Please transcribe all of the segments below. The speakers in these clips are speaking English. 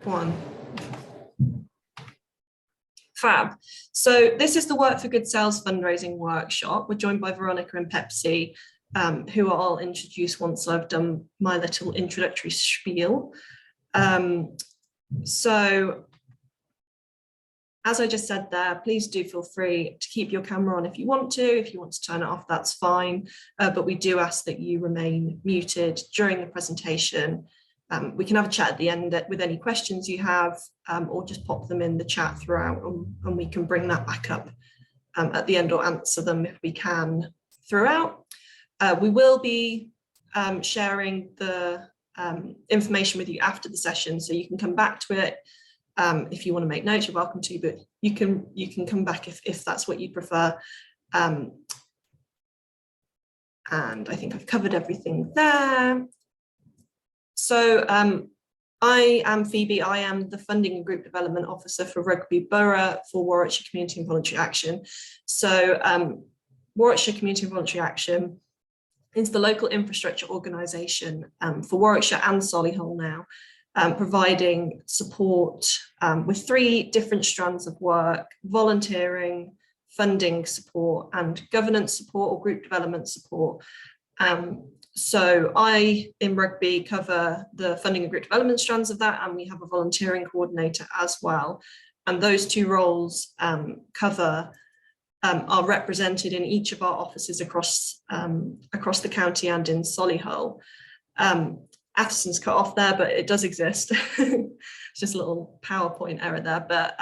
One. Fab. So this is the Work for Good Sales fundraising workshop. We're joined by Veronica and Pepsi, who I'll introduce once I've done my little introductory spiel. So as I just said there, please do feel free to keep your camera on if you want to. If you want to turn it off, that's fine. But we do ask that you remain muted during the presentation. We can have a chat at the end with any questions you have, or just pop them in the chat throughout, and we can bring that back up at the end or answer them if we can throughout. We will be sharing the information with you after the session, so you can come back to it. If you want to make notes, you're welcome to, but you can come back if that's what you prefer. And I think I've covered everything there. So I am Phoebe. I am the Funding and Group Development Officer for Rugby Borough for Warwickshire Community and Voluntary Action. So Warwickshire Community and Voluntary Action is the local infrastructure organisation for Warwickshire and Solihull now, providing support with 3 different strands of work: volunteering, funding support, and governance support or group development support. So I, in Rugby, cover the funding and group development strands of that, and we have a volunteering coordinator as well. And those 2 roles are represented in each of our offices across the county and in Solihull. Athelson's cut off there, but it does exist. It's just a little PowerPoint error there, but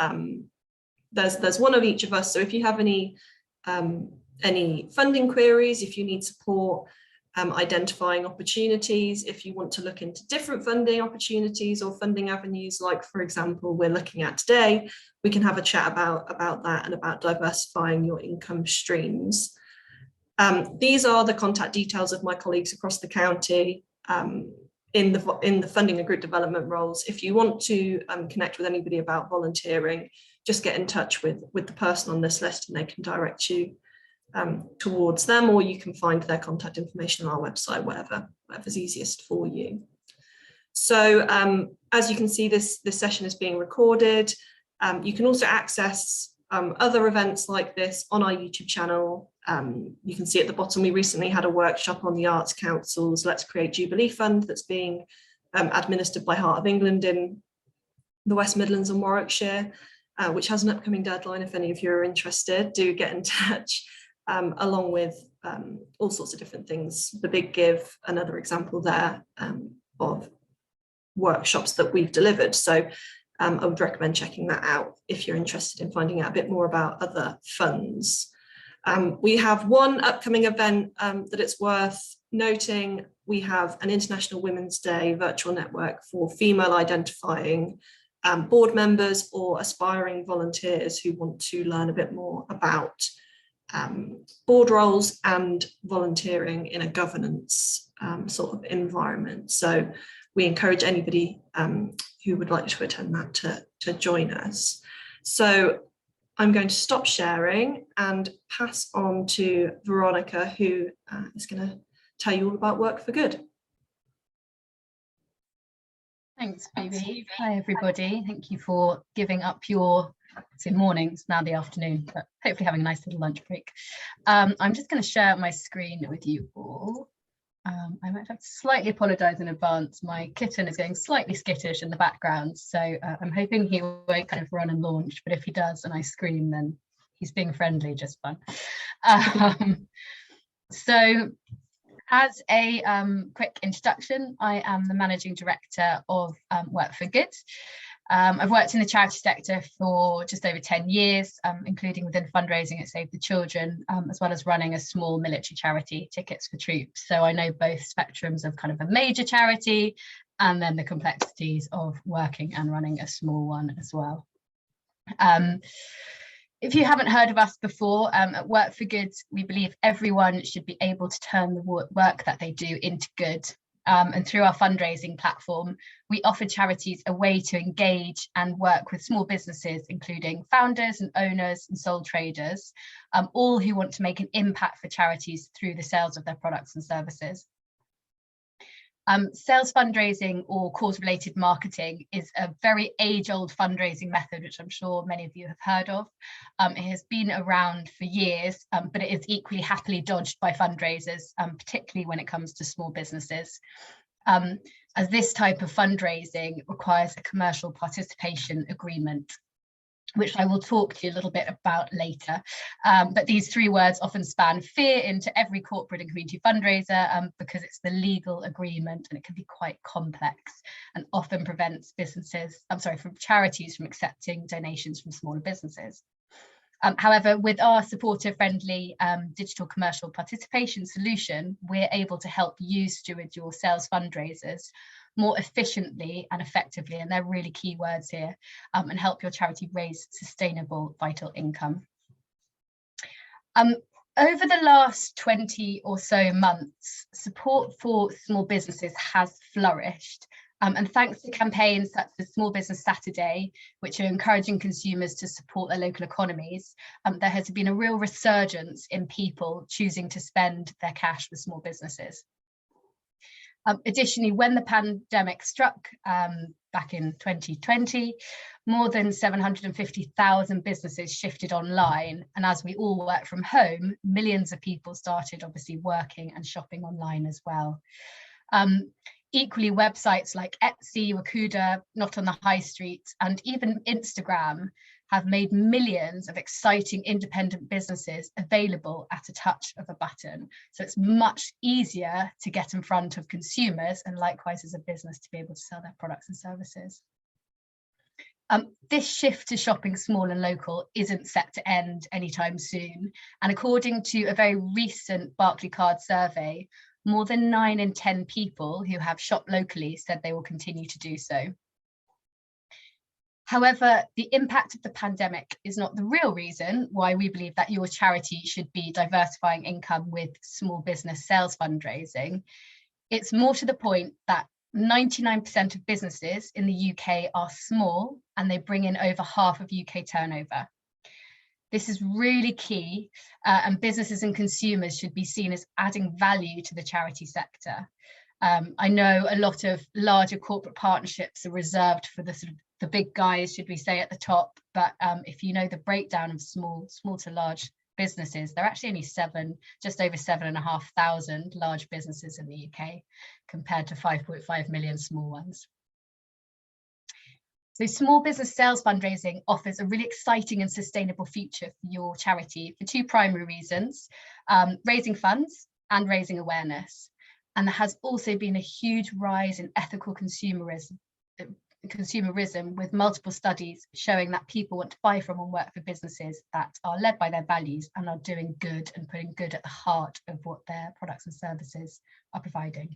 there's one of each of us. So if you have any funding queries, if you need support identifying opportunities, if you want to look into different funding opportunities or funding avenues, like for example we're looking at today, we can have a chat about that and about diversifying your income streams. These are the contact details of my colleagues across the county in the funding and group development roles. If you want to connect with anybody about volunteering, just get in touch with the person on this list and they can direct you towards them, or you can find their contact information on our website, whatever's easiest for you. So as you can see, this session is being recorded. You can also access other events like this on our YouTube channel. You can see at the bottom, we recently had a workshop on the Arts Council's Let's Create Jubilee Fund that's being administered by Heart of England in the West Midlands and Warwickshire, which has an upcoming deadline. If any of you are interested, do get in touch. Along with all sorts of different things. The Big Give, another example there of workshops that we've delivered. So I would recommend checking that out if you're interested in finding out a bit more about other funds. We have one upcoming event that it's worth noting. We have an International Women's Day virtual network for female identifying board members or aspiring volunteers who want to learn a bit more about board roles and volunteering in a governance sort of environment. So we encourage anybody who would like to attend that to join us. So I'm going to stop sharing and pass on to Veronica, who is going to tell you all about Work for Good. Thanks, Phoebe. Hi, everybody. Thank you for giving up your morning. It's now the afternoon, but hopefully having a nice little lunch break. I'm just going to share my screen with you all. I might have to slightly apologise in advance. My kitten is going slightly skittish in the background, so I'm hoping he won't kind of run and launch, but if he does and I scream, then he's being friendly, just fun. So as a quick introduction, I am the Managing Director of Work for Good. I've worked in the charity sector for just over 10 years, including within fundraising at Save the Children, as well as running a small military charity, Tickets for Troops. So I know both spectrums of kind of a major charity and then the complexities of working and running a small one as well. If you haven't heard of us before, at Work for Good, we believe everyone should be able to turn the work that they do into good. And through our fundraising platform, we offer charities a way to engage and work with small businesses, including founders and owners and sole traders, all who want to make an impact for charities through the sales of their products and services. Sales fundraising or cause-related marketing is a very age-old fundraising method, which I'm sure many of you have heard of. It has been around for years, but it is equally happily dodged by fundraisers, particularly when it comes to small businesses, as this type of fundraising requires a commercial participation agreement, which I will talk to you a little bit about later. But these three words often span fear into every corporate and community fundraiser because it's the legal agreement, and it can be quite complex and often prevents charities from accepting donations from smaller businesses. However, with our supporter-friendly digital commercial participation solution, we're able to help you steward your sales fundraisers more efficiently and effectively, and they're really key words here, and help your charity raise sustainable vital income. Over the last 20 or so months, support for small businesses has flourished. And thanks to campaigns such as Small Business Saturday, which are encouraging consumers to support their local economies, there has been a real resurgence in people choosing to spend their cash with small businesses. Additionally, when the pandemic struck back in 2020, more than 750,000 businesses shifted online. And as we all work from home, millions of people started obviously working and shopping online as well. Equally, websites like Etsy, Wakuda, Not on the High Street, and even Instagram have made millions of exciting independent businesses available at a touch of a button. So it's much easier to get in front of consumers, and likewise as a business to be able to sell their products and services. This shift to shopping small and local isn't set to end anytime soon. And according to a very recent Barclaycard survey, more than 9 in 10 people who have shopped locally said they will continue to do so. However, the impact of the pandemic is not the real reason why we believe that your charity should be diversifying income with small business sales fundraising. It's more to the point that 99% of businesses in the UK are small, and they bring in over half of UK turnover. This is really key, and businesses and consumers should be seen as adding value to the charity sector. I know a lot of larger corporate partnerships are reserved for the sort of the big guys, should we say, at the top, but if you know the breakdown of small to large businesses, there are actually only just over 7,500 large businesses in the UK compared to 5.5 million small ones. So small business sales fundraising offers a really exciting and sustainable future for your charity for two primary reasons: raising funds and raising awareness. And there has also been a huge rise in ethical consumerism, with multiple studies showing that people want to buy from and work for businesses that are led by their values and are doing good and putting good at the heart of what their products and services are providing.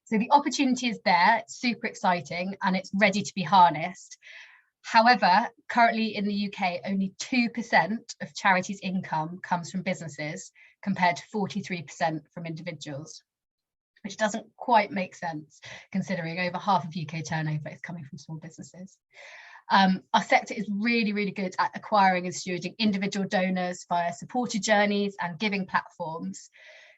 So the opportunity is there, it's super exciting, and it's ready to be harnessed. However, currently in the UK, only 2% of charities' income comes from businesses compared to 43% from individuals, which doesn't quite make sense considering over half of UK turnover is coming from small businesses. Our sector is really, really good at acquiring and stewarding individual donors via supporter journeys and giving platforms.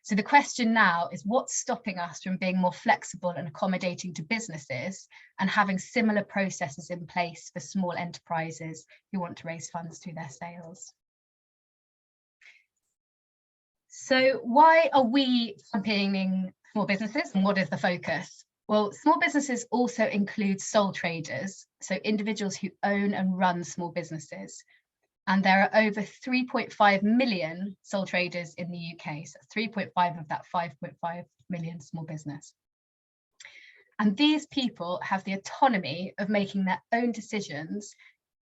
So the question now is, what's stopping us from being more flexible and accommodating to businesses and having similar processes in place for small enterprises who want to raise funds through their sales? So why are we championing small businesses, and what is the focus? Well, small businesses also include sole traders, so individuals who own and run small businesses. And there are over 3.5 million sole traders in the UK, so 3.5 of that 5.5 million small business. And these people have the autonomy of making their own decisions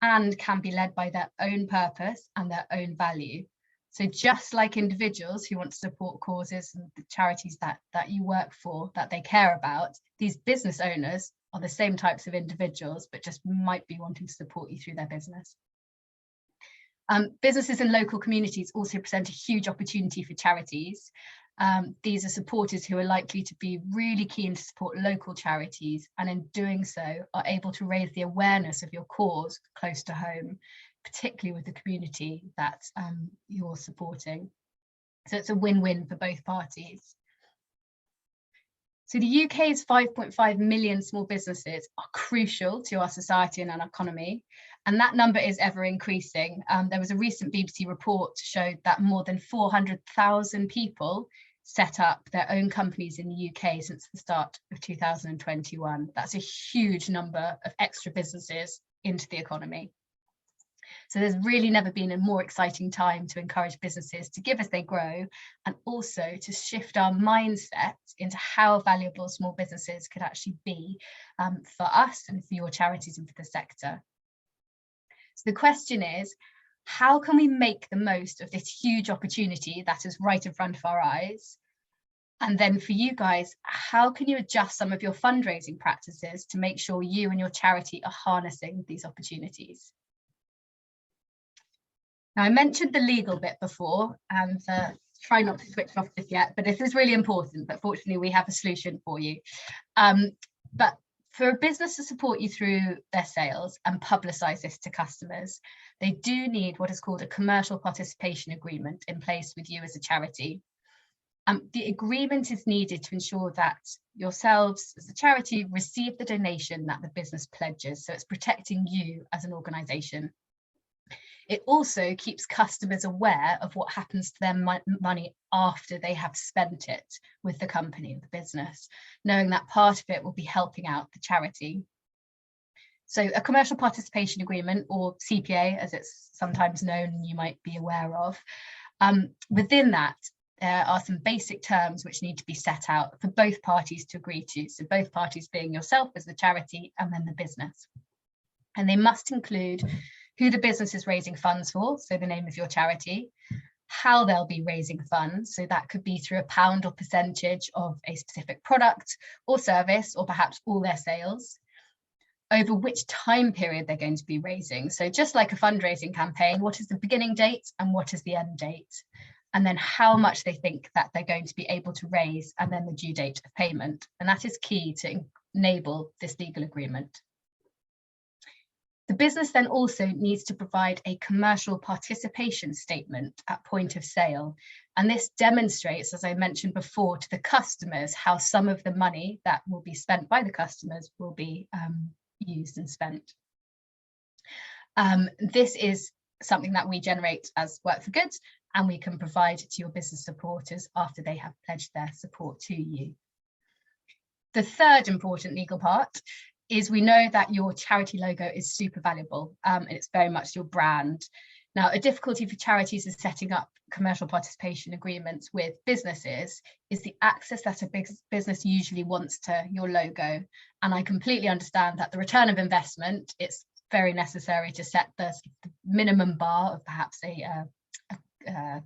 and can be led by their own purpose and their own value. So just like individuals who want to support causes and the charities that you work for, that they care about, these business owners are the same types of individuals, but just might be wanting to support you through their business. Businesses in local communities also present a huge opportunity for charities. These are supporters who are likely to be really keen to support local charities, and in doing so are able to raise the awareness of your cause close to home, particularly with the community that you're supporting. So it's a win-win for both parties. So the UK's 5.5 million small businesses are crucial to our society and our economy, and that number is ever increasing. There was a recent BBC report showed that more than 400,000 people set up their own companies in the UK since the start of 2021. That's a huge number of extra businesses into the economy. So there's really never been a more exciting time to encourage businesses to give as they grow, and also to shift our mindset into how valuable small businesses could actually be for us and for your charities and for the sector. So the question is, how can we make the most of this huge opportunity that is right in front of our eyes? And then for you guys, how can you adjust some of your fundraising practices to make sure you and your charity are harnessing these opportunities? Now, I mentioned the legal bit before, and try not to switch off this yet, but this is really important, but fortunately we have a solution for you. But for a business to support you through their sales and publicise this to customers, they do need what is called a commercial participation agreement in place with you as a charity. The agreement is needed to ensure that yourselves as a charity receive the donation that the business pledges, so it's protecting you as an organisation. It also keeps customers aware of what happens to their money after they have spent it with the company, the business, knowing that part of it will be helping out the charity. So a commercial participation agreement, or CPA as it's sometimes known and you might be aware of, within that there are some basic terms which need to be set out for both parties to agree to. So both parties being yourself as the charity and then the business. And they must include who the business is raising funds for, so the name of your charity, how they'll be raising funds, so that could be through a pound or percentage of a specific product or service, or perhaps all their sales, over which time period they're going to be raising. So just like a fundraising campaign, what is the beginning date and what is the end date? And then how much they think that they're going to be able to raise, and then the due date of payment. And that is key to enable this legal agreement. The business then also needs to provide a commercial participation statement at point of sale. And this demonstrates, as I mentioned before, to the customers how some of the money that will be spent by the customers will be used and spent. This is something that we generate as Work for Good, and we can provide to your business supporters after they have pledged their support to you. The third important legal part is we know that your charity logo is super valuable, and it's very much your brand. Now, a difficulty for charities is setting up commercial participation agreements with businesses is the access that a big business usually wants to your logo. And I completely understand that the return of investment, it's very necessary to set the minimum bar of perhaps a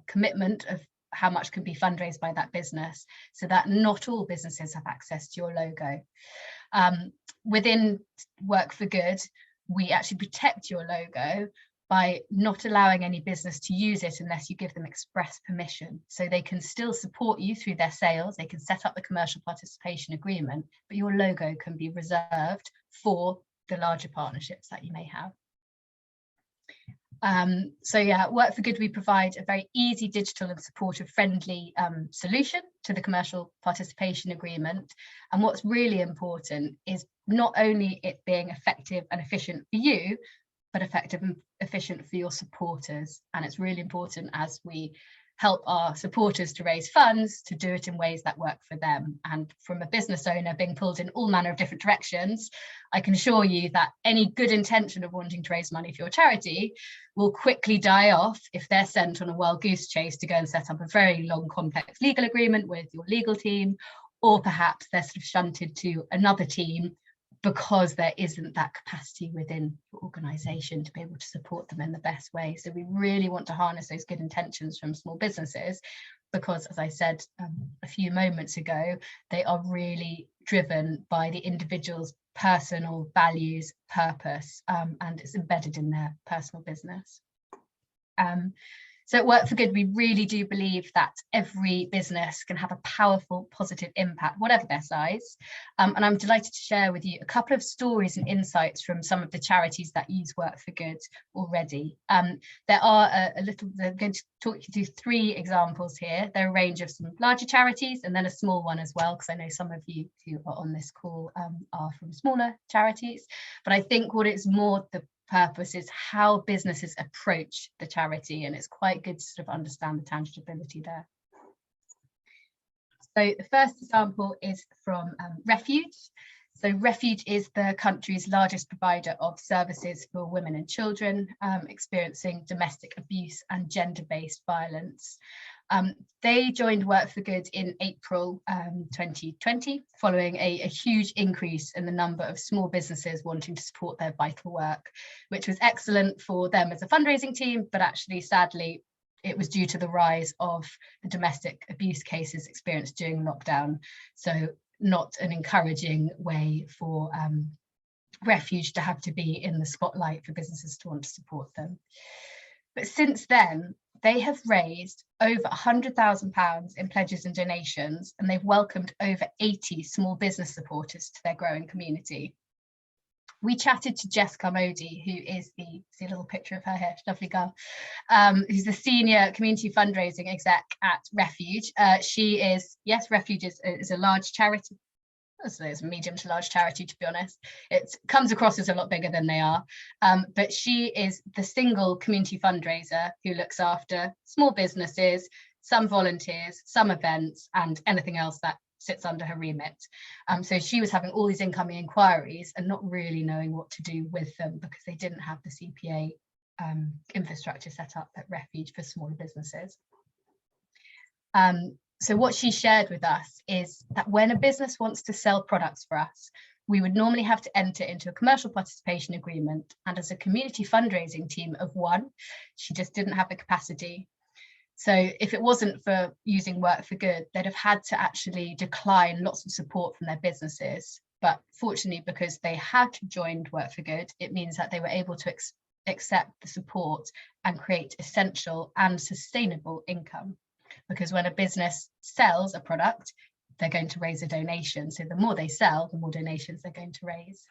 commitment of how much can be fundraised by that business, so that not all businesses have access to your logo. Within Work for Good, we actually protect your logo by not allowing any business to use it unless you give them express permission. So they can still support you through their sales, they can set up the commercial participation agreement, but your logo can be reserved for the larger partnerships that you may have. So yeah, Work for Good, we provide a very easy, digital and supportive friendly solution to the commercial participation agreement. And what's really important is not only it being effective and efficient for you, but effective and efficient for your supporters. And it's really important as we help our supporters to raise funds to do it in ways that work for them. And from a business owner being pulled in all manner of different directions, I can assure you that any good intention of wanting to raise money for your charity will quickly die off if they're sent on a wild goose chase to go and set up a very long, complex legal agreement with your legal team, or perhaps they're sort of shunted to another team because there isn't that capacity within your organisation to be able to support them in the best way. So we really want to harness those good intentions from small businesses, because as I said a few moments ago, they are really driven by the individual's personal values, purpose, and it's embedded in their personal business. So at Work for Good, we really do believe that every business can have a powerful, positive impact, whatever their size. And I'm delighted to share with you a couple of stories and insights from some of the charities that use Work for Good already. There are I'm going to talk you through 3 examples here. They're a range of some larger charities and then a small one as well, because I know some of you who are on this call are from smaller charities. But I think what it's more the purpose is how businesses approach the charity, and it's quite good to sort of understand the tangibility there. So the first example is from Refuge. So Refuge is the country's largest provider of services for women and children experiencing domestic abuse and gender-based violence. They joined Work for Good in April 2020, following a huge increase in the number of small businesses wanting to support their vital work, which was excellent for them as a fundraising team, but actually, sadly, it was due to the rise of the domestic abuse cases experienced during lockdown. So not an encouraging way for Refuge to have to be in the spotlight for businesses to want to support them. But since then, they have raised over £100,000 in pledges and donations, and they've welcomed over 80 small business supporters to their growing community. We chatted to Jessica Modi, who is see a little picture of her here, lovely girl, who's the senior community fundraising exec at Refuge. She is, yes, Refuge is a large charity. So it's a medium to large charity, to be honest. It comes across as a lot bigger than they are. But she is the single community fundraiser who looks after small businesses, some volunteers, some events, and anything else that sits under her remit. So she was having all these incoming inquiries and not really knowing what to do with them because they didn't have the CPA infrastructure set up at Refuge for smaller businesses. So what she shared with us is that when a business wants to sell products for us, we would normally have to enter into a commercial participation agreement. And as a community fundraising team of 1, she just didn't have the capacity. So if it wasn't for using Work for Good, they'd have had to actually decline lots of support from their businesses. But fortunately, because they had joined Work for Good, it means that they were able to accept the support and create essential and sustainable income. Because when a business sells a product, they're going to raise a donation. So the more they sell, the more donations they're going to raise.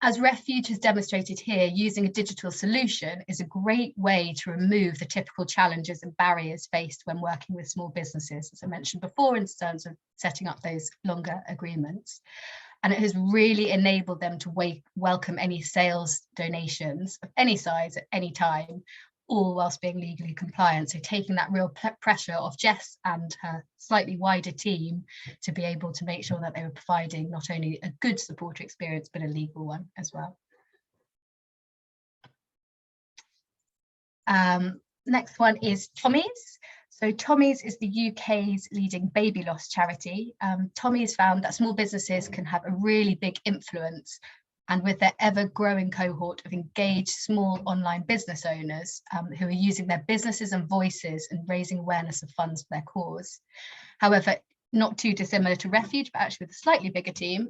As Refuge has demonstrated here, using a digital solution is a great way to remove the typical challenges and barriers faced when working with small businesses, as I mentioned before, in terms of setting up those longer agreements. And it has really enabled them to welcome any sales donations of any size at any time, all whilst being legally compliant. So taking that real pressure off Jess and her slightly wider team to be able to make sure that they were providing not only a good supporter experience, but a legal one as well. Next one is Tommy's. So Tommy's is the UK's leading baby loss charity. Tommy's found that small businesses can have a really big influence, and with their ever-growing cohort of engaged small online business owners who are using their businesses and voices and raising awareness of funds for their cause. However, not too dissimilar to Refuge, but actually with a slightly bigger team,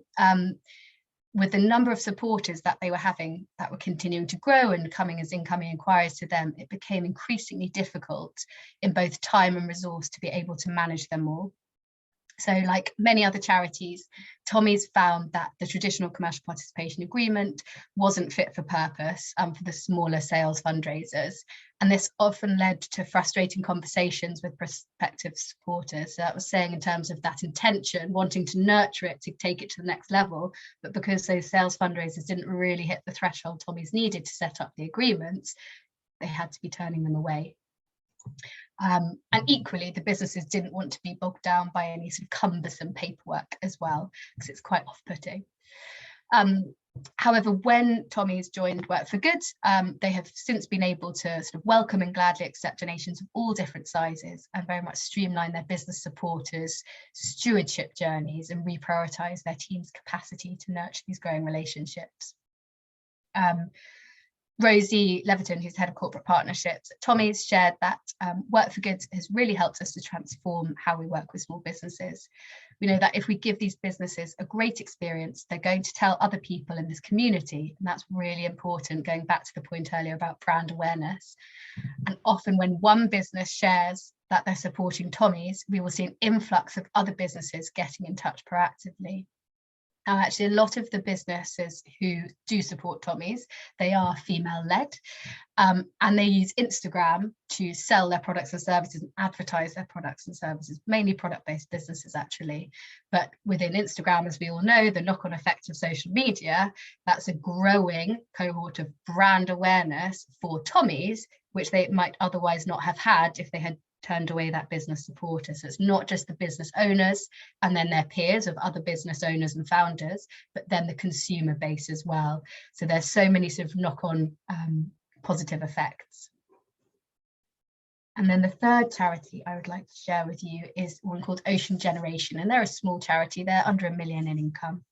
with the number of supporters that they were having that were continuing to grow and coming as incoming inquiries to them, it became increasingly difficult in both time and resource to be able to manage them all. So like many other charities, Tommy's found that the traditional commercial participation agreement wasn't fit for purpose for the smaller sales fundraisers. And this often led to frustrating conversations with prospective supporters. So that was saying in terms of that intention, wanting to nurture it to take it to the next level. But because those sales fundraisers didn't really hit the threshold Tommy's needed to set up the agreements, they had to be turning them away. And equally, the businesses didn't want to be bogged down by any sort of cumbersome paperwork as well, because it's quite off-putting. However, when Tommy's joined Work for Good, they have since been able to sort of welcome and gladly accept donations of all different sizes and very much streamline their business supporters' stewardship journeys and reprioritise their team's capacity to nurture these growing relationships. Rosie Leverton, who's head of corporate partnerships at Tommy's, shared that Work for Good has really helped us to transform how we work with small businesses. We know that if we give these businesses a great experience, they're going to tell other people in this community, and that's really important, going back to the point earlier about brand awareness. And often when one business shares that they're supporting Tommy's, we will see an influx of other businesses getting in touch proactively. Now, actually, a lot of the businesses who do support Tommy's, they are female-led, and they use Instagram to sell their products and services and advertise their products and services, mainly product-based businesses, actually. But within Instagram, as we all know, the knock-on effect of social media, that's a growing cohort of brand awareness for Tommy's, which they might otherwise not have had if they had turned away that business supporter. So it's not just the business owners and then their peers of other business owners and founders, but then the consumer base as well. So there's so many sort of knock-on positive effects. And then the third charity I would like to share with you is one called Ocean Generation, and they're a small charity. They're under $1 million in income.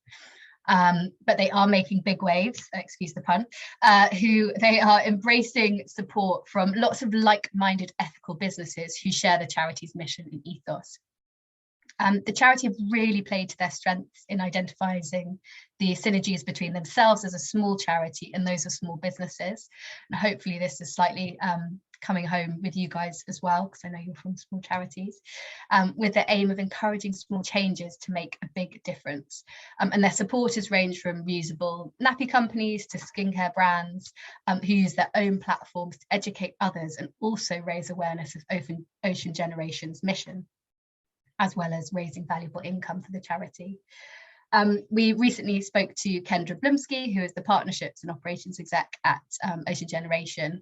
But they are making big waves, excuse the pun, who they are embracing support from lots of like-minded ethical businesses who share the charity's mission and ethos. The charity have really played to their strengths in identifying the synergies between themselves as a small charity and those of small businesses. And hopefully this is slightly coming home with you guys as well, because I know you're from small charities, with the aim of encouraging small changes to make a big difference. And their supporters range from reusable nappy companies to skincare brands who use their own platforms to educate others and also raise awareness of Ocean Generation's mission, as well as raising valuable income for the charity. We recently spoke to Kendra Blumsky, who is the Partnerships and Operations Exec at Ocean Generation,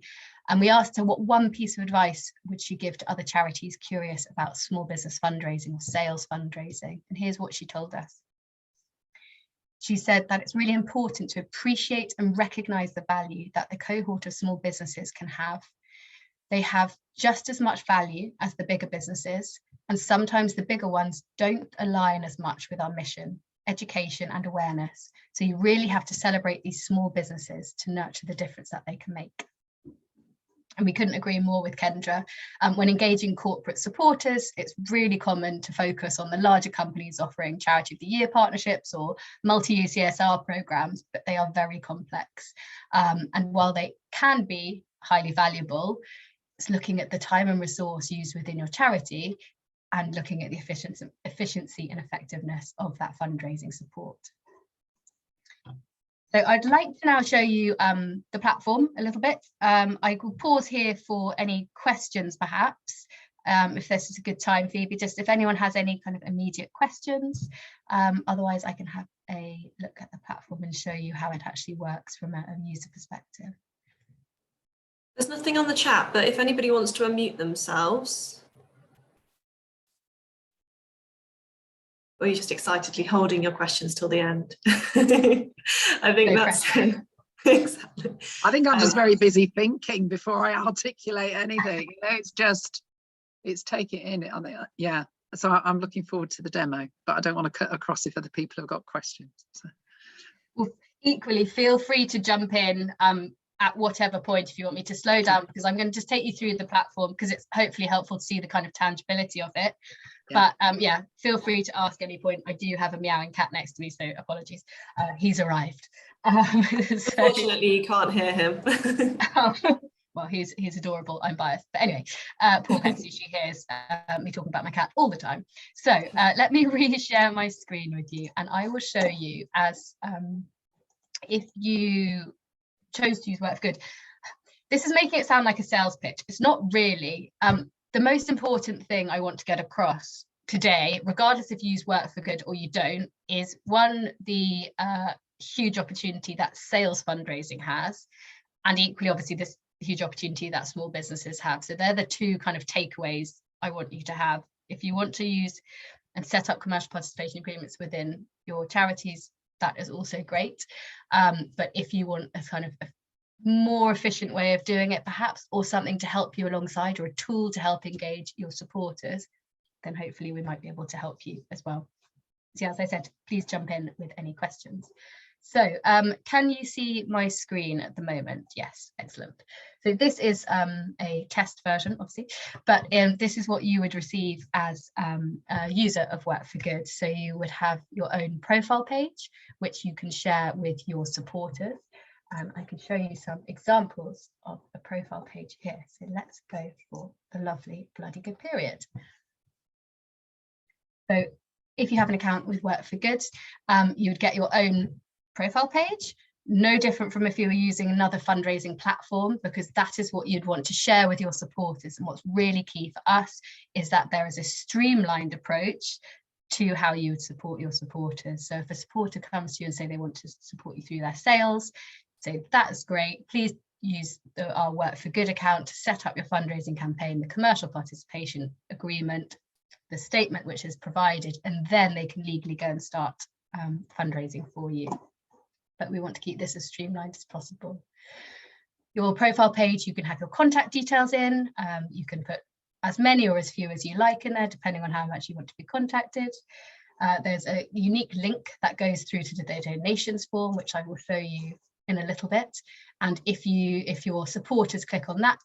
and we asked her what one piece of advice would she give to other charities curious about small business fundraising or sales fundraising, and here's what she told us. She said that it's really important to appreciate and recognise the value that the cohort of small businesses can have. They have just as much value as the bigger businesses, and sometimes the bigger ones don't align as much with our mission, education and awareness. So you really have to celebrate these small businesses to nurture the difference that they can make. And we couldn't agree more with Kendra. When engaging corporate supporters, it's really common to focus on the larger companies offering Charity of the Year partnerships or multi-year CSR programs, but they are very complex. And while they can be highly valuable, it's looking at the time and resource used within your charity and looking at the efficiency and effectiveness of that fundraising support. So I'd like to now show you the platform a little bit. I will pause here for any questions, perhaps, if this is a good time, Phoebe, just if anyone has any kind of immediate questions. Otherwise, I can have a look at the platform and show you how it actually works from a user perspective. There's nothing on the chat, but if anybody wants to unmute themselves. Or you're just excitedly holding your questions till the end. I think that's exactly. I think I'm just very busy thinking before I articulate anything. You know, it's taking it in. Yeah. So I'm looking forward to the demo, but I don't want to cut across if other people have got questions. So. Well, equally, feel free to jump in at whatever point if you want me to slow down, because I'm going to just take you through the platform because it's hopefully helpful to see the kind of tangibility of it. Yeah. But yeah, feel free to ask any point. I do have a meowing cat next to me, so apologies. He's arrived. Unfortunately, you can't hear him. Well, he's adorable. I'm biased, but anyway, poor Betsy, she hears me talking about my cat all the time. So let me re-share my screen with you, and I will show you as if you chose to use Work for Good. This is making it sound like a sales pitch. It's not really. The most important thing I want to get across today, regardless if you use Work for Good or you don't, is one, the huge opportunity that sales fundraising has, and equally, obviously, this huge opportunity that small businesses have. So they're the two kind of takeaways I want you to have. If you want to use and set up commercial participation agreements within your charities, that is also great. But if you want a kind of a more efficient way of doing it, perhaps, or something to help you alongside, or a tool to help engage your supporters, then hopefully we might be able to help you as well. So as I said, please jump in with any questions. So can you see my screen at the moment? Yes, excellent. So this is a test version, obviously, but this is what you would receive as a user of Work for Good. So you would have your own profile page, which you can share with your supporters. I can show you some examples of a profile page here. So let's go for the lovely Bloody Good period. So if you have an account with Work for Good, you would get your own profile page, no different from if you were using another fundraising platform, because that is what you'd want to share with your supporters. And what's really key for us is that there is a streamlined approach to how you would support your supporters. So if a supporter comes to you and say they want to support you through their sales, say that's great, please use our Work for Good account to set up your fundraising campaign, the commercial participation agreement, the statement which is provided, and then they can legally go and start fundraising for you. But we want to keep this as streamlined as possible. Your profile page, you can have your contact details in. You can put as many or as few as you like in there, depending on how much you want to be contacted. There's a unique link that goes through to the donations form, which I will show you in a little bit. And if your supporters click on that,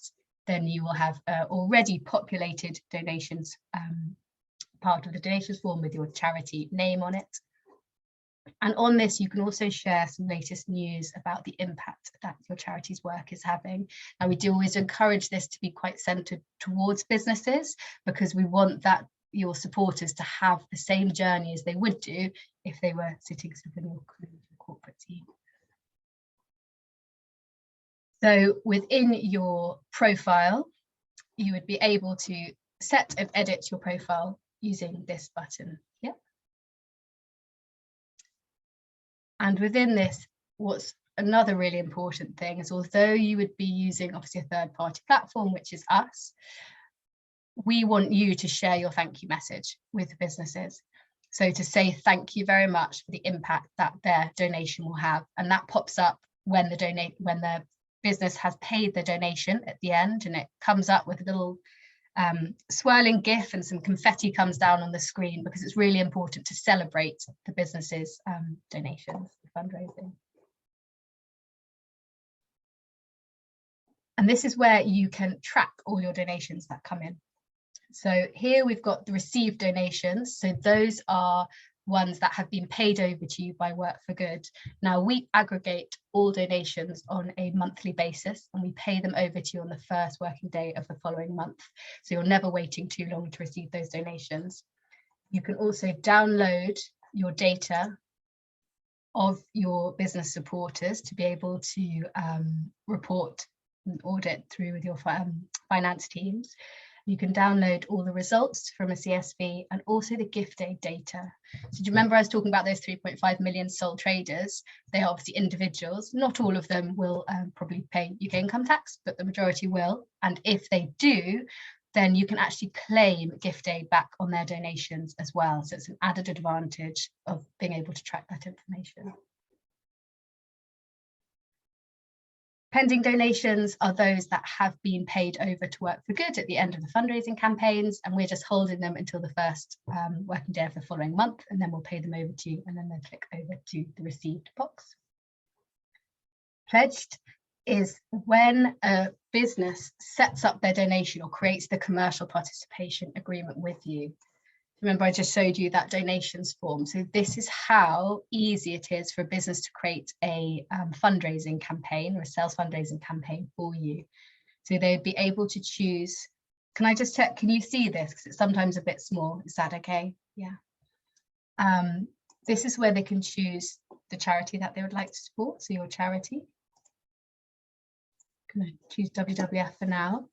then you will have already populated donations part of the donations form with your charity name on it. And on this, you can also share some latest news about the impact that your charity's work is having. And we do always encourage this to be quite centered towards businesses, because we want that your supporters to have the same journey as they would do if they were sitting within your corporate team. So within your profile, you would be able to set and edit your profile using this button here. And within this, what's another really important thing is, although you would be using obviously a third-party platform, which is us, we want you to share your thank you message with businesses. So to say thank you very much for the impact that their donation will have, and that pops up when the business has paid the donation at the end, and it comes up with a little swirling GIF and some confetti comes down on the screen, because it's really important to celebrate the business's donations, fundraising. And this is where you can track all your donations that come in. So here we've got the received donations. So those are ones that have been paid over to you by Work for Good. Now we aggregate all donations on a monthly basis, and we pay them over to you on the first working day of the following month. So you're never waiting too long to receive those donations. You can also download your data of your business supporters to be able to report and audit through with your finance teams. You can download all the results from a CSV and also the gift aid data. So do you remember I was talking about those 3.5 million sole traders? They are obviously individuals. Not all of them will probably pay UK income tax, but the majority will. And if they do, then you can actually claim gift aid back on their donations as well. So it's an added advantage of being able to track that information. Pending donations are those that have been paid over to Work for Good at the end of the fundraising campaigns, and we're just holding them until the first working day of the following month, and then we'll pay them over to you, and then they'll click over to the received box. Pledged is when a business sets up their donation or creates the commercial participation agreement with you. Remember, I just showed you that donations form. So this is how easy it is for a business to create a fundraising campaign or a sales fundraising campaign for you. So they'd be able to choose. Can I just check, can you see this? Because it's sometimes a bit small. Is that okay? Yeah. This is where they can choose the charity that they would like to support. So your charity. I'm going to choose WWF for now.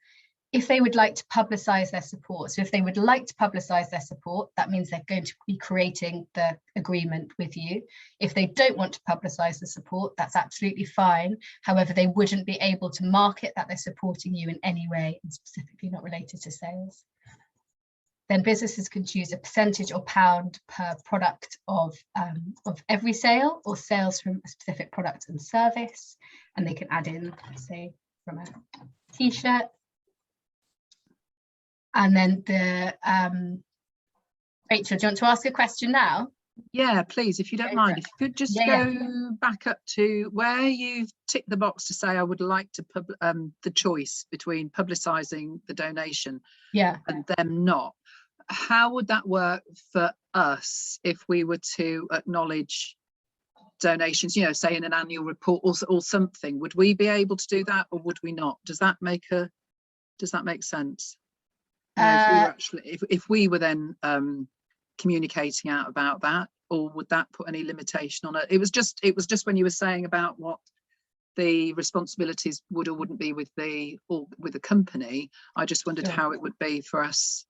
If they would like to publicise their support, so if they would like to publicise their support, that means they're going to be creating the agreement with you. If they don't want to publicise the support, that's absolutely fine. However, they wouldn't be able to market that they're supporting you in any way, and specifically not related to sales. Then businesses can choose a percentage or pound per product of every sale, or sales from a specific product and service. And they can add in, say, from a t-shirt. And then the Rachel, do you want to ask a question now? Yeah, please, if you don't mind, if you could just go back up to where you've ticked the box to say I would like to the choice between publicising the donation and them not. How would that work for us if we were to acknowledge donations, you know, say in an annual report or something? Would we be able to do that, or would we not? Does that make sense? You know, if we were then communicating out about that, or would that put any limitation on it? It was just when you were saying about what the responsibilities would or wouldn't be with the company, I just wondered how it would be for us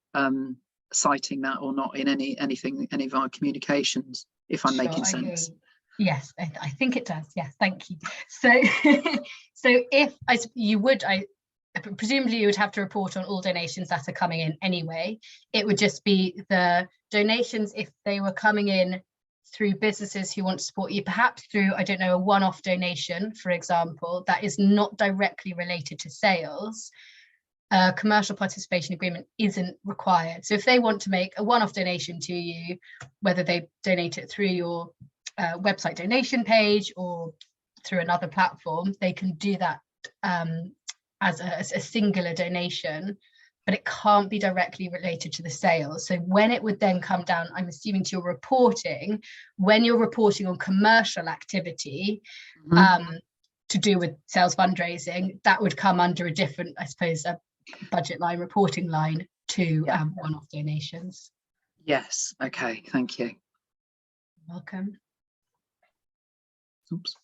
citing that or not in any of our communications, if I'm making sense. Yes, I think it does. Yes, thank you. So if you would, presumably you would have to report on all donations that are coming in anyway. It would just be the donations if they were coming in through businesses who want to support you, perhaps through, I don't know, a one-off donation, for example, that is not directly related to sales. A commercial participation agreement isn't required. So if they want to make a one-off donation to you, whether they donate it through your website donation page or through another platform, they can do that as a singular donation, but it can't be directly related to the sales. So when it would then come down, I'm assuming, to your reporting, when you're reporting on commercial activity to do with sales fundraising, that would come under a different, I suppose, a budget line, reporting line to one-off donations. Yes, okay, thank you. Welcome. Oops.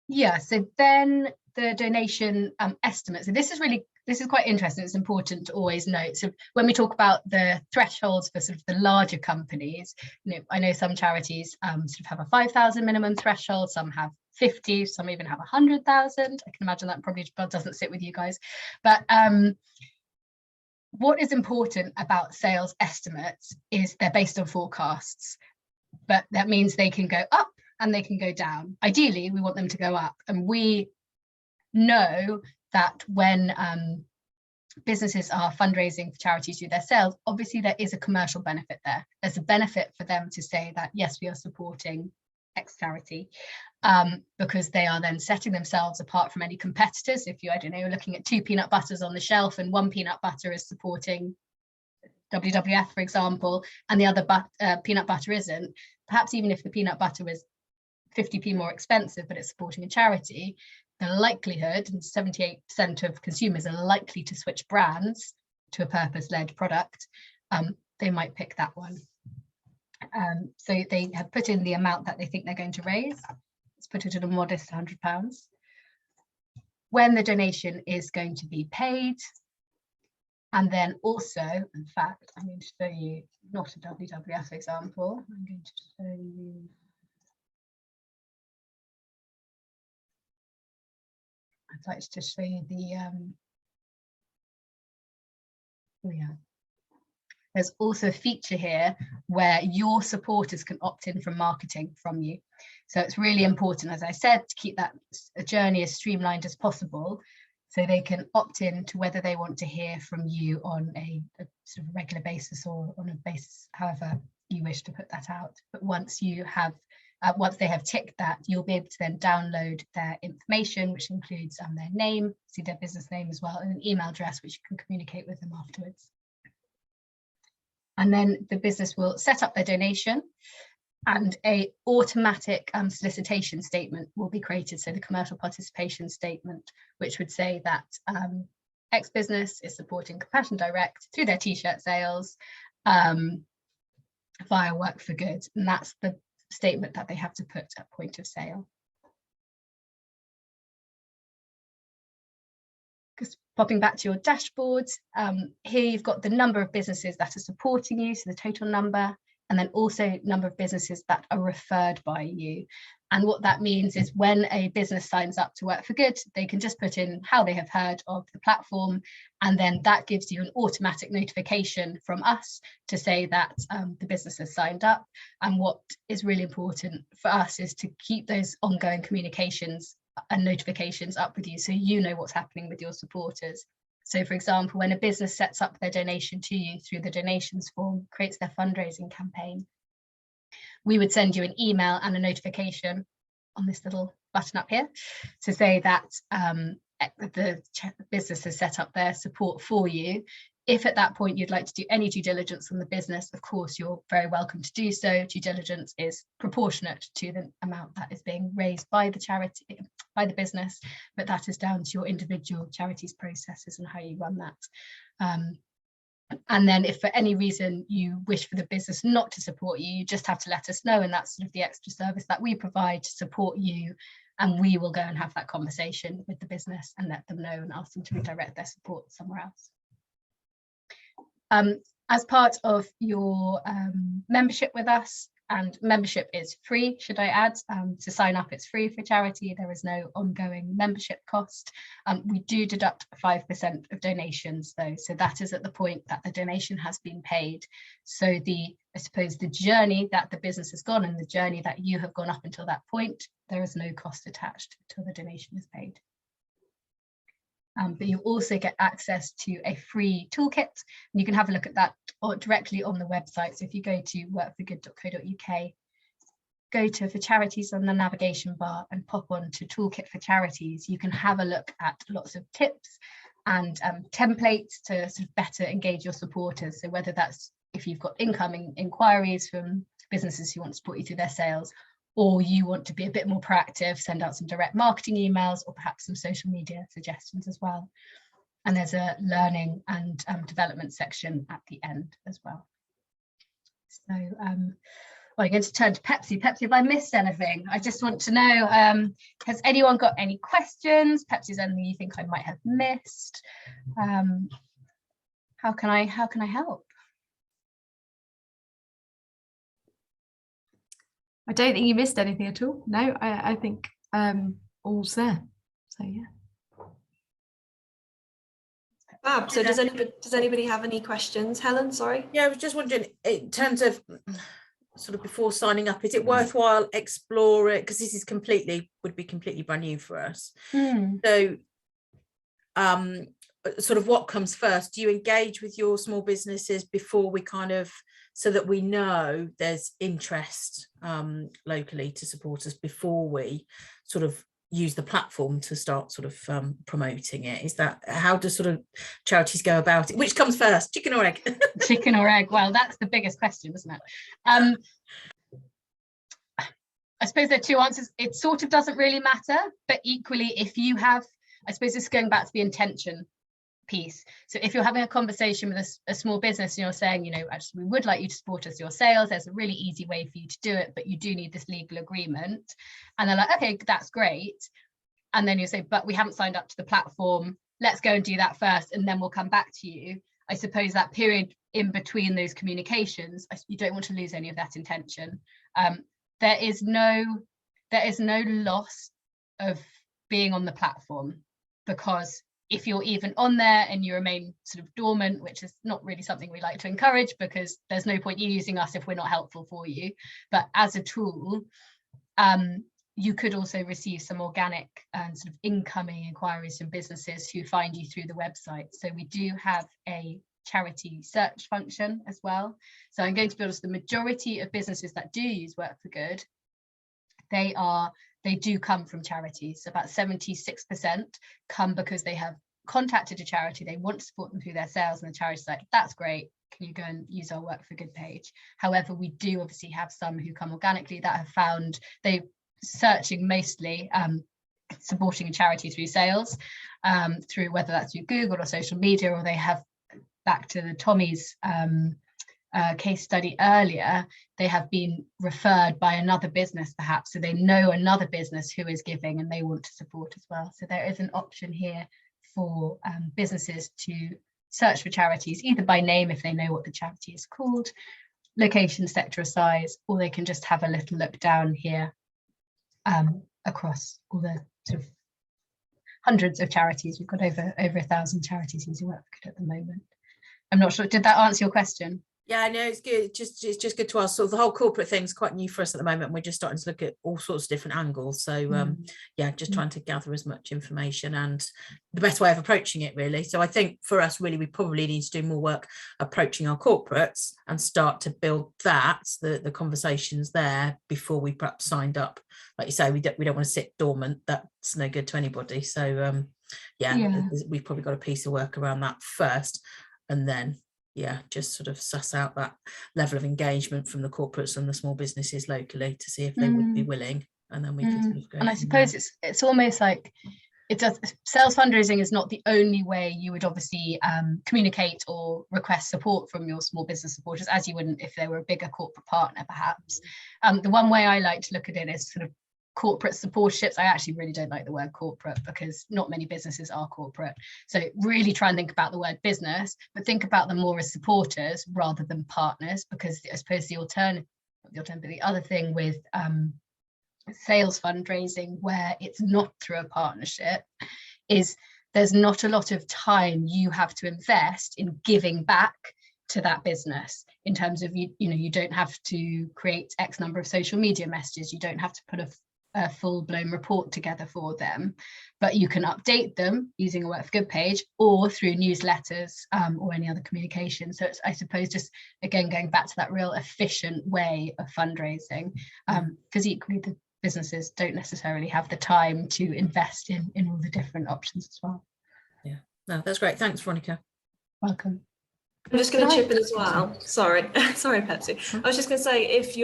Yeah, so then the donation estimates. So this is quite interesting. It's important to always note. So when we talk about the thresholds for sort of the larger companies, you know, I know some charities sort of have a 5,000 minimum threshold, some have 50, some even have 100,000. I can imagine that probably doesn't sit with you guys. But what is important about sales estimates is they're based on forecasts, but that means they can go up and they can go down. Ideally, we want them to go up. And we know that when businesses are fundraising for charities through their sales, obviously there is a commercial benefit there. There's a benefit for them to say that, yes, we are supporting X charity, because they are then setting themselves apart from any competitors. If you, I don't know, you're looking at 2 peanut butters on the shelf and one peanut butter is supporting WWF, for example, and the other peanut butter isn't, perhaps even if the peanut butter was 50p more expensive, but it's supporting a charity, the likelihood, and 78% of consumers are likely to switch brands to a purpose-led product, they might pick that one. So they have put in the amount that they think they're going to raise. Let's put it at a modest £100. When the donation is going to be paid, and then also, in fact, I'm going to show you not a WWF example. I'm going to show you. I'd like to show you the, there's also a feature here where your supporters can opt in from marketing from you. So it's really important, as I said, to keep that journey as streamlined as possible, so they can opt in to whether they want to hear from you on a sort of regular basis or on a basis, however you wish to put that out. But once you have once they have ticked that, you'll be able to then download their information, which includes their name, see their business name as well, and an email address, which you can communicate with them afterwards. And then the business will set up their donation, and a automatic solicitation statement will be created. So the commercial participation statement, which would say that X business is supporting Compassion Direct through their t-shirt sales via Work for Good. And that's the statement that they have to put at point of sale. Just popping back to your dashboard, here you've got the number of businesses that are supporting you, so the total number, and then also number of businesses that are referred by you. And what that means is when a business signs up to Work for Good, they can just put in how they have heard of the platform, and then that gives you an automatic notification from us to say that the business has signed up. And what is really important for us is to keep those ongoing communications and notifications up with you, so you know what's happening with your supporters. So for example, when a business sets up their donation to you through the donations form, creates their fundraising campaign, we would send you an email and a notification on this little button up here to say that the business has set up their support for you. If at that point you'd like to do any due diligence on the business, of course, you're very welcome to do so. Due diligence is proportionate to the amount that is being raised by the charity, by the business, but that is down to your individual charities processes and how you run that. And then if for any reason you wish for the business not to support you, you just have to let us know, and that's sort of the extra service that we provide to support you, and we will go and have that conversation with the business and let them know and ask them to redirect their support somewhere else. As part of your membership with us, and membership is free, should I add, to sign up it's free for charity, there is no ongoing membership cost. We do deduct 5% of donations though, so that is at the point that the donation has been paid. So I suppose the journey that the business has gone and the journey that you have gone up until that point, there is no cost attached until the donation is paid. But you also get access to a free toolkit, and you can have a look at that directly on the website. So if you go to workforgood.co.uk, go to for charities on the navigation bar and pop on to toolkit for charities, you can have a look at lots of tips and templates to sort of better engage your supporters. So whether that's if you've got incoming inquiries from businesses who want to support you through their sales, or you want to be a bit more proactive, send out some direct marketing emails or perhaps some social media suggestions as well. And there's a learning and development section at the end as well. So I'm going to turn to Pepsi. Pepsi, have I missed anything? I just want to know, has anyone got any questions? Pepsi, is there anything you think I might have missed? How can I help? I don't think you missed anything at all. No, I think all's there. So yeah. Fab. So does anybody have any questions? Helen, sorry. Yeah, I was just wondering, in terms of sort of before signing up, is it worthwhile explore it? Because this is would be completely brand new for us. So sort of what comes first? Do you engage with your small businesses before we kind of, so that we know there's interest locally to support us before we sort of use the platform to start sort of promoting it? Is that, how do sort of charities go about it? Which comes first, chicken or egg? Chicken or egg? Well, that's the biggest question, isn't it? I suppose there are two answers. It sort of doesn't really matter, but equally, if you have, I suppose this is going back to the intention piece. So if you're having a conversation with a small business and you're saying, you know, actually we would like you to support us your sales, there's a really easy way for you to do it, but you do need this legal agreement, and they're like, okay, that's great, and then you say, but we haven't signed up to the platform, let's go and do that first and then we'll come back to you. I suppose that period in between those communications, you don't want to lose any of that intention. There is no loss of being on the platform, because if you're even on there and you remain sort of dormant, which is not really something we like to encourage, because there's no point you using us if we're not helpful for you. But as a tool, you could also receive some organic and sort of incoming inquiries from businesses who find you through the website. So we do have a charity search function as well. So I'm going to be honest, the majority of businesses that do use Work for Good, they do come from charities. About 76% come because they have contacted a charity, they want to support them through their sales, and the charity's like, that's great, can you go and use our Work for Good page? However, we do obviously have some who come organically that have found they searching mostly supporting a charity through sales, through whether that's through Google or social media, or they have, back to the Tommy's case study earlier, they have been referred by another business perhaps, so they know another business who is giving and they want to support as well. So there is an option here for businesses to search for charities, either by name if they know what the charity is called, location, sector, or size, or they can just have a little look down here across all the sort of hundreds of charities. We've got over 1,000 charities using Work for Good at the moment. I'm not sure, did that answer your question? Yeah, no, it's good. It's just good to ask. So the whole corporate thing's quite new for us at the moment. We're just starting to look at all sorts of different angles. So yeah, just trying to gather as much information and the best way of approaching it, really. So I think for us, really, we probably need to do more work approaching our corporates and start to build the conversations there before we perhaps signed up. Like you say, we don't want to sit dormant. That's no good to anybody. So yeah, we've probably got a piece of work around that first, and then just sort of suss out that level of engagement from the corporates and the small businesses locally to see if they would be willing, and then we could sort of go. And I suppose it's almost like sales fundraising is not the only way you would obviously communicate or request support from your small business supporters, as you wouldn't if they were a bigger corporate partner, perhaps. The one way I like to look at it is sort of corporate supporterships. I actually really don't like the word corporate because not many businesses are corporate. So really try and think about the word business, but think about them more as supporters rather than partners, because I suppose the other thing with sales fundraising, where it's not through a partnership, is there's not a lot of time you have to invest in giving back to that business, in terms of you don't have to create X number of social media messages, you don't have to put a full-blown report together for them, but you can update them using a Work for Good page or through newsletters or any other communication. So it's, I suppose, just again going back to that real efficient way of fundraising, because equally the businesses don't necessarily have the time to invest in all the different options as well. Yeah, no, that's great. Thanks, Veronica. Welcome. I'm just going to chip in as well. Sorry, Pepsi. I was just going to say, if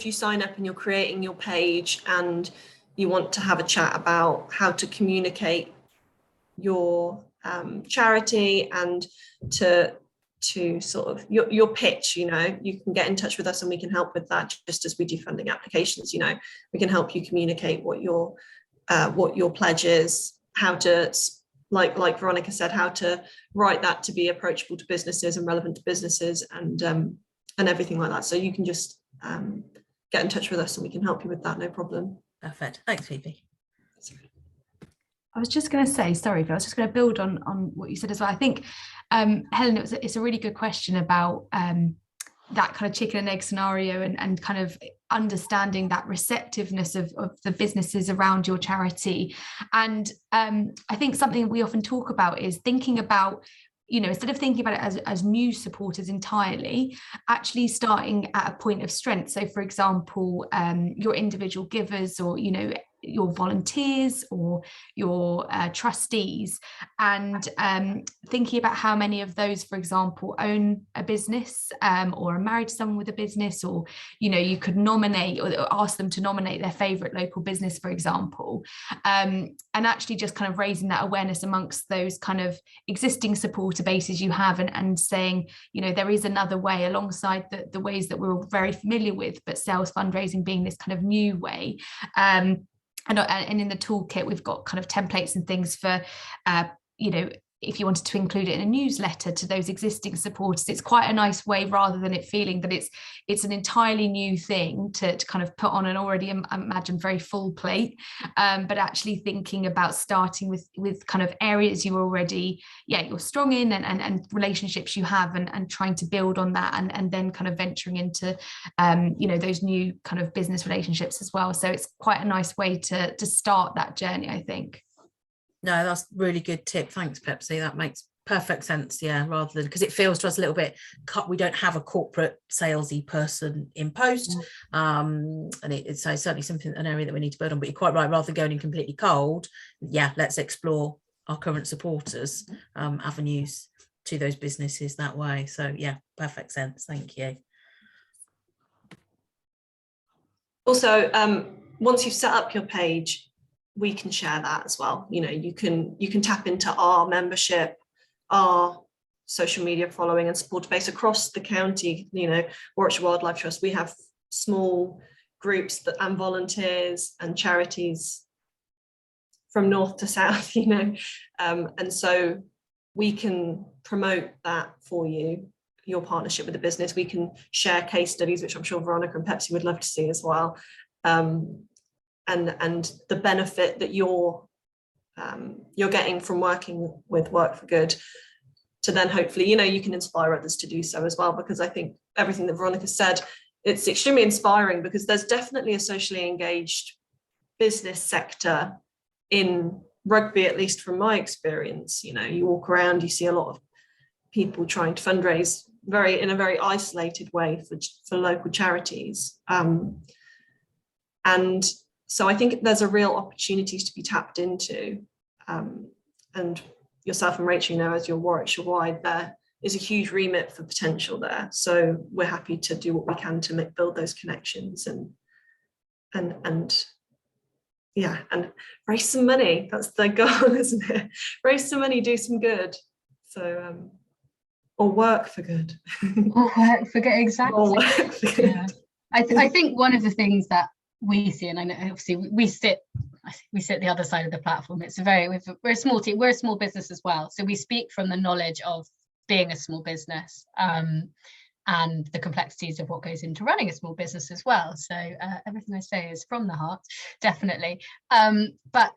you sign up and you're creating your page and you want to have a chat about how to communicate your charity and to sort of your pitch, you can get in touch with us and we can help with that, just as we do funding applications. We can help you communicate what your pledge is, how to, like Veronica said, how to write that to be approachable to businesses and relevant to businesses, and everything like that. So you can just get in touch with us and we can help you with that, no problem. Perfect. Thanks, Phoebe. I was just going to say, sorry, but I was just going to build on what you said as well. I think, Helen, it's a really good question about that kind of chicken and egg scenario, and kind of understanding that receptiveness of the businesses around your charity. And I think something we often talk about is thinking about, instead of thinking about it as new supporters entirely, actually starting at a point of strength. So for example, your individual givers, or your volunteers, or your trustees, and thinking about how many of those, for example, own a business, or are married to someone with a business, or you could nominate or ask them to nominate their favorite local business, for example, and actually just kind of raising that awareness amongst those kind of existing supporter bases you have, and saying, there is another way alongside the ways that we're all very familiar with, but sales fundraising being this kind of new way. And in the toolkit, we've got kind of templates and things for, if you wanted to include it in a newsletter to those existing supporters. It's quite a nice way, rather than it feeling that it's an entirely new thing to kind of put on an already, I imagine, very full plate, but actually thinking about starting with kind of areas you already, you're strong in, and relationships you have, and trying to build on that, and then kind of venturing into, those new kind of business relationships as well. So it's quite a nice way to start that journey, I think. No, that's a really good tip. Thanks, Pepsi. That makes perfect sense. Yeah, rather than, because it feels to us a little bit, we don't have a corporate salesy person in post, and it's certainly an area that we need to build on. But you're quite right. Rather than going in completely cold, let's explore our current supporters avenues to those businesses that way. So yeah, perfect sense. Thank you. Also, once you've set up your page, we can share that as well. You can tap into our membership, our social media following and supporter base across the county. Warwickshire Wildlife Trust, we have small groups and volunteers and charities from north to south, and so we can promote that for you, your partnership with the business. We can share case studies, which I'm sure Veronica and Pepsi would love to see as well. And the benefit that you're getting from working with Work for Good to then hopefully, you know, you can inspire others to do so as well, because I think everything that Veronica said, it's extremely inspiring, because there's definitely a socially engaged business sector in Rugby, at least from my experience. You know, you walk around, you see a lot of people trying to fundraise in a very isolated way for local charities. And so I think there's a real opportunities to be tapped into. And yourself and Rachel, you know, as your Warwickshire wide, there is a huge remit for potential there. So we're happy to do what we can to build those connections and yeah, and raise some money. That's the goal, isn't it? Raise some money, do some good. So or work for good. Or work for good, exactly. Or work for good. Yeah. I think one of the things that we see, and I know obviously we sit the other side of the platform. It's we're a small team, we're a small business as well. So we speak from the knowledge of being a small business, and the complexities of what goes into running a small business as well. So everything I say is from the heart, definitely. But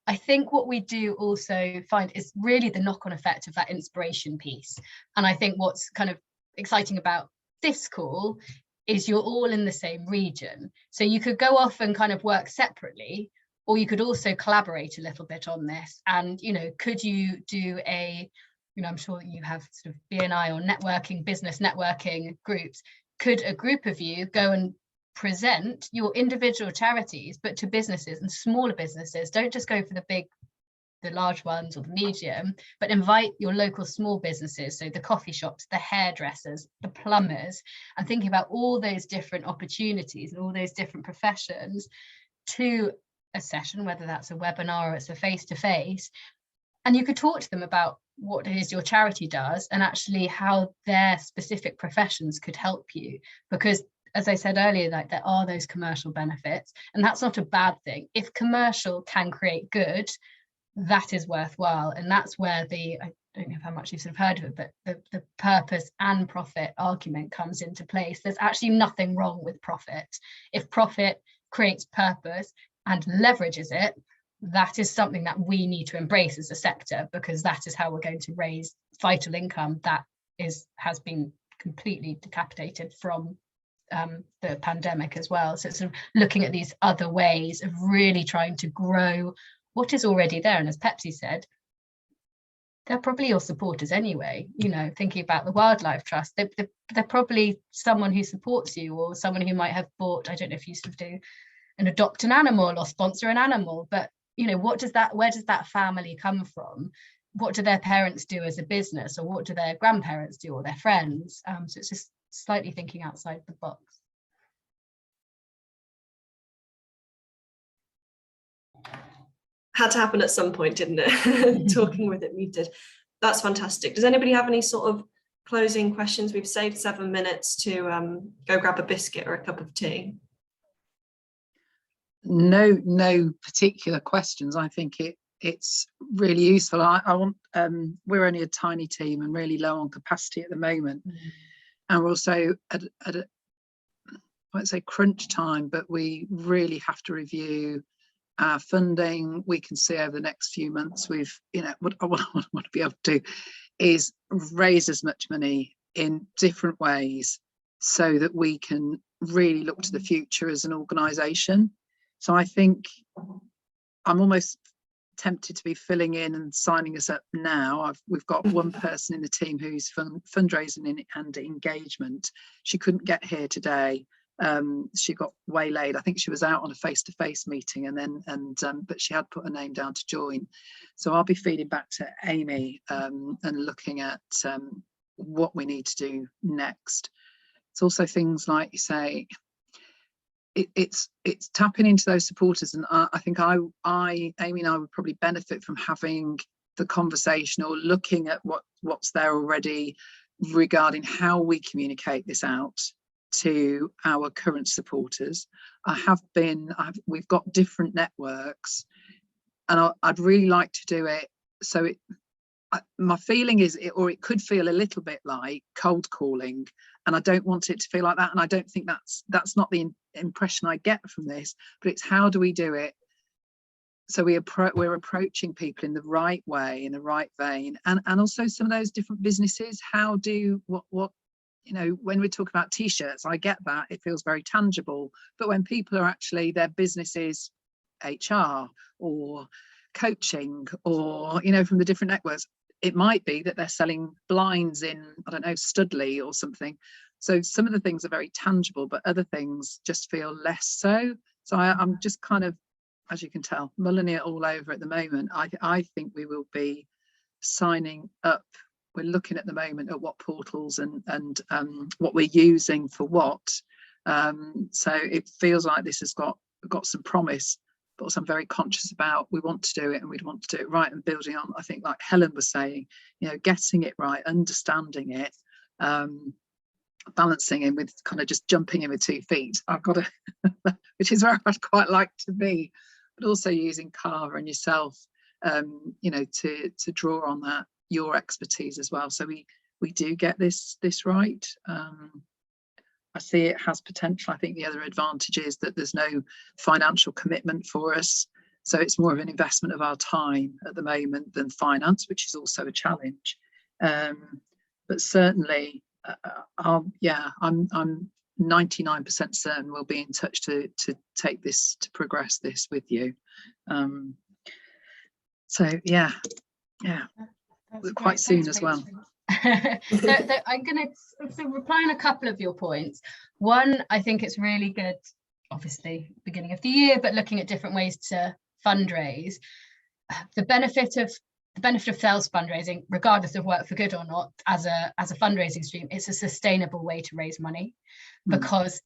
I think what we do also find is really the knock-on effect of that inspiration piece. And I think what's kind of exciting about this call is you're all in the same region. So you could go off and kind of work separately, or you could also collaborate a little bit on this. And, you know, could you do I'm sure you have sort of BNI or networking, business networking groups. Could a group of you go and present your individual charities, but to businesses and smaller businesses? Don't just go for the large ones or the medium, but invite your local small businesses. So the coffee shops, the hairdressers, the plumbers, and thinking about all those different opportunities and all those different professions to a session, whether that's a webinar or it's a face-to-face. And you could talk to them about what it is your charity does and actually how their specific professions could help you. Because as I said earlier, like, there are those commercial benefits, and that's not a bad thing. If commercial can create good, that is worthwhile. And that's where I don't know how much you've sort of heard of it, but the purpose and profit argument comes into place. There's actually nothing wrong with profit. If profit creates purpose and leverages it, that is something that we need to embrace as a sector, because that is how we're going to raise vital income that has been completely decapitated from the pandemic as well. So it's sort of looking at these other ways of really trying to grow what is already there. And as Pepsi said, they're probably your supporters anyway. You know, thinking about the Wildlife Trust, they're probably someone who supports you, or someone who might have bought, I don't know if you sort of do and adopt an animal or sponsor an animal, but you know, where does that family come from? What do their parents do as a business, or what do their grandparents do, or their friends? So it's just slightly thinking outside the box. Had to happen at some point, didn't it? Talking with it muted. That's fantastic. Does anybody have any sort of closing questions? We've saved 7 minutes to go grab a biscuit or a cup of tea. No particular questions. I think it's really useful. We're only a tiny team and really low on capacity at the moment, and we're also at a, I won't say crunch time, but we really have to review our funding. We can see over the next few months, what I want to be able to do is raise as much money in different ways so that we can really look to the future as an organisation. So I think I'm almost tempted to be filling in and signing us up now. We've got one person in the team who's fundraising and engagement. She couldn't get here today. She got waylaid. I think she was out on a face-to-face meeting, but she had put her name down to join. So I'll be feeding back to Amy and looking at what we need to do next. It's also things like you say. It's tapping into those supporters, and I think Amy and I would probably benefit from having the conversation or looking at what's there already regarding how we communicate this out to our current supporters. We've got different networks, and I'd really like to do it so my feeling is it could feel a little bit like cold calling, and I don't want it to feel like that, and I don't think that's not the impression I get from this, but it's how do we do it so we're approaching people in the right way, in the right vein, and also some of those different businesses. How do what you know, when we talk about t-shirts, I get that, it feels very tangible, but when people are actually, their businesses, HR or coaching, or, you know, from the different networks, it might be that they're selling blinds in, I don't know, Studley or something. So some of the things are very tangible, but other things just feel less so. So I'm just kind of, as you can tell, mulling it all over at the moment. I think we will be signing up. We're looking at the moment at what portals and what we're using for what. So it feels like this has got some promise, but also I'm very conscious about, we want to do it and we'd want to do it right, and building on, I think, like Helen was saying, you know, getting it right, understanding it, balancing in with kind of just jumping in with 2 feet. I've got to, which is where I'd quite like to be, but also using Carver and yourself, you know, to draw on that, your expertise as well. So we do get this right. I see it has potential. I think the other advantage is that there's no financial commitment for us. So it's more of an investment of our time at the moment than finance, which is also a challenge. But certainly, I'm 99% certain we'll be in touch to take this, to progress this with you. So yeah, quite soon as well. I'm going to reply on a couple of your points. One, I think it's really good, obviously beginning of the year, but looking at different ways to fundraise. The benefit of sales fundraising, regardless of Work for Good or not, as a fundraising stream, it's a sustainable way to raise money. Because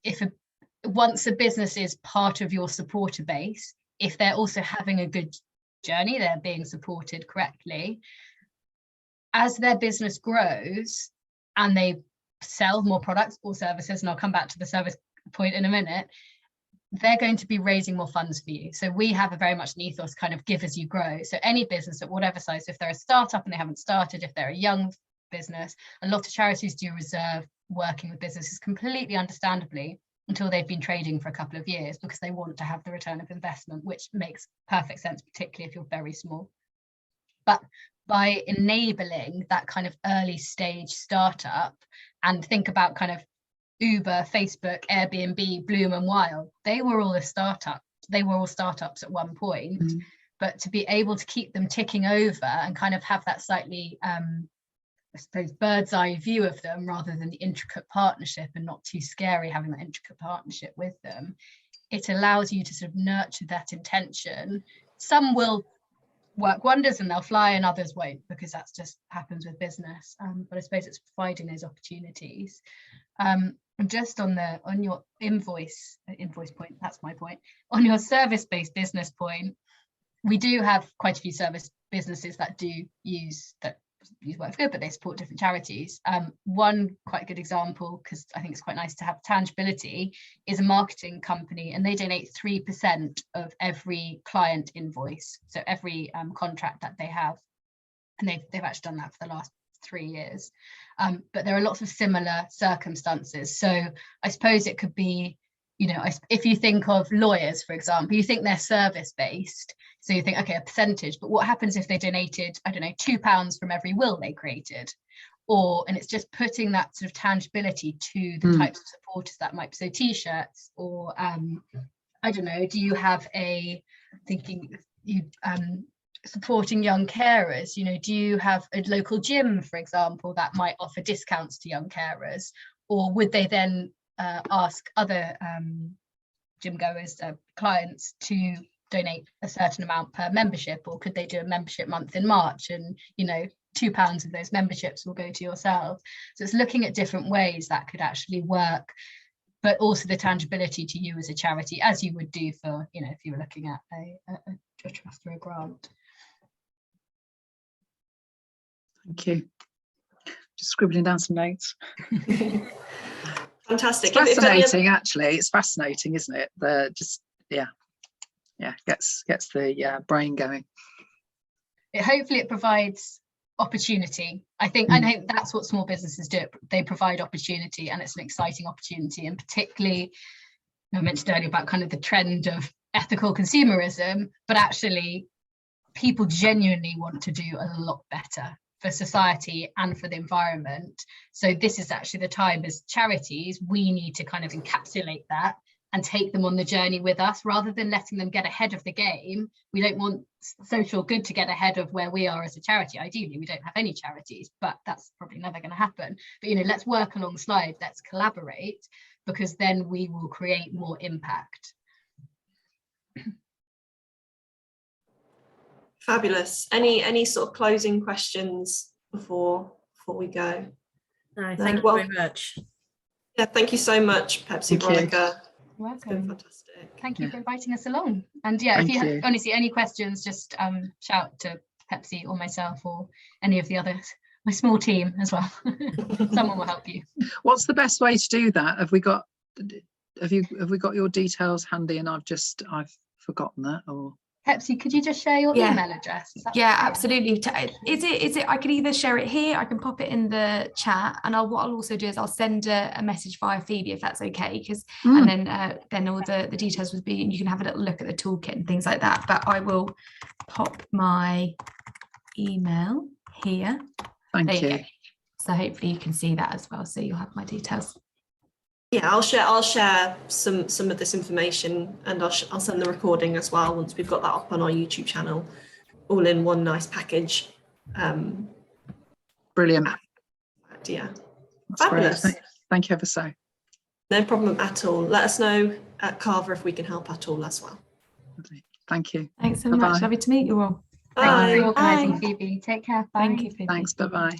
once a business is part of your supporter base, if they're also having a good journey, they're being supported correctly, as their business grows and they sell more products or services, and I'll come back to the service point in a minute, they're going to be raising more funds for you. So we have a very much an ethos, kind of give as you grow. So any business at whatever size, if they're a startup and they haven't started, if they're a young business, a lot of charities do reserve working with businesses completely understandably until they've been trading for a couple of years, because they want to have the return of investment, which makes perfect sense, particularly if you're very small. But by enabling that kind of early stage startup, and think about kind of Uber, Facebook, Airbnb, Bloom and Wild, they were all startups at one point, but to be able to keep them ticking over and kind of have that slightly I suppose bird's eye view of them, rather than the intricate partnership, and not too scary having that intricate partnership with them, it allows you to sort of nurture that intention. Some will work wonders and they'll fly, and others won't, because that's just happens with business. But I suppose it's providing those opportunities. And just on your invoice point, that's my point. On your service-based business point, we do have quite a few service businesses that do use Work for Good, but they support different charities. One quite good example, because I think it's quite nice to have tangibility, is a marketing company, and they donate 3% of every client invoice, so every contract that they have, and they've actually done that for the last 3 years. But there are lots of similar circumstances. So I suppose it could be, you know, if you think of lawyers, for example, you think they're service based, so you think, okay, a percentage, but what happens if they donated, I don't know, £2 from every will they created? And it's just putting that sort of tangibility to the types of supporters that might be. So t-shirts, or I don't know, do you have supporting young carers, you know, do you have a local gym, for example, that might offer discounts to young carers? Or would they then ask other gym goers, clients, to donate a certain amount per membership? Or could they do a membership month in March, and, you know, £2 of those memberships will go to yourself? So it's looking at different ways that could actually work, but also the tangibility to you as a charity, as you would do for, you know, if you were looking at a trust or a grant. Thank you. Just scribbling down some notes. Fantastic. It's fascinating, actually. It's fascinating, isn't it? Gets the brain going. Hopefully it provides opportunity. I think that's what small businesses do. They provide opportunity, and it's an exciting opportunity. And particularly, I mentioned earlier about kind of the trend of ethical consumerism, but actually people genuinely want to do a lot better for society and for the environment. So this is actually the time, as charities, we need to kind of encapsulate that and take them on the journey with us, rather than letting them get ahead of the game. We don't want social good to get ahead of where we are as a charity. Ideally, we don't have any charities, but that's probably never going to happen. But, you know, let's work alongside, let's collaborate, because then we will create more impact. Fabulous. Any sort of closing questions before we go? No, thank you very much. Yeah, thank you so much, Pepsi, Veronica. You're It's been welcome. fantastic. Thank you for inviting us along. And yeah, Thank if you you. honestly any questions, just shout to Pepsi or myself or any of the others, my small team as well. Someone will help you. What's the best way to do that? Have we got your details handy and I've forgotten that? Or Pepsi, could you just share your Yeah. email address? Is that Yeah, okay? absolutely. Is it I can either share it here, I can pop it in the chat, and what I'll also do is I'll send a message via Phoebe if that's okay, because and then all the details would be, and you can have a little look at the toolkit and things like that. But I will pop my email here. thank you. Go. So hopefully you can see that as well, so you'll have my details. Yeah, I'll share some of this information, and I'll send the recording as well once we've got that up on our YouTube channel, all in one nice package. Brilliant. Yeah, That's fabulous. great. Thank you ever so. No problem at all. Let us know at Carver if we can help at all as well. Lovely. Thank you. Thanks so Bye-bye. much. Lovely to meet you all. Thanks for Bye. organising, Bye. Phoebe. Take care. Bye. Thank you, Phoebe. Thanks. Bye bye.